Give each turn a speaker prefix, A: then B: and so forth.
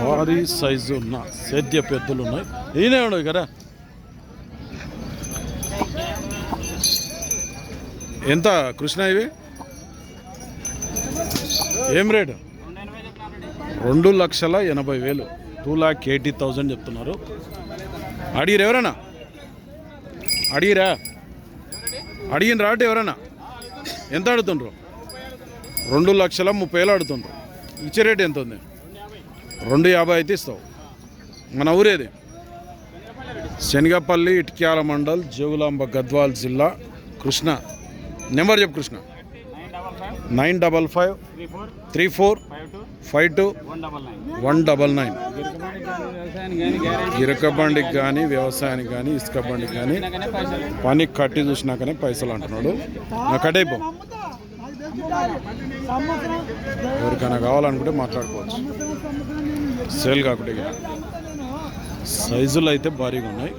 A: భారీ సైజు ఉన్న సేద్య పెద్దలు ఉన్నాయి. ఈయనే ఉండవు కదా. ఎంత కృష్ణ ఇవి ఏం రేటు? 2,80,000 2,80,000 చెప్తున్నారు. అడిగిరు ఎవరన్నా? అడిగిన రాటు ఎవరన్నా? ఎంత అడుగుతుండ్రు? 2,30,000 అడుగుతుండ్రు. ఇచ్చే రేటు ఎంత ఉంది? 2,50 అయితే ఇస్తావు. మన ఊరేది? శనగపల్లి, ఇటిక్యాల మండల్, జోగులాంబ, గద్వాల్ జిల్లా. కృష్ణ నెంబర్ చెప్పు. కృష్ణ 955 34 52 199. గిరక బండికి కానీ వ్యవసాయానికి కానీ ఇసుక బండికి కానీ పని కట్టి చూసినాకనే పైసలు అంటున్నాడు. నాకు కట్టయిపో. ఎవరికైనా కావాలనుకుంటే మాట్లాడుకోవచ్చు. సేల్ కాకుండా సైజులు అయితే భారీగా ఉన్నాయి.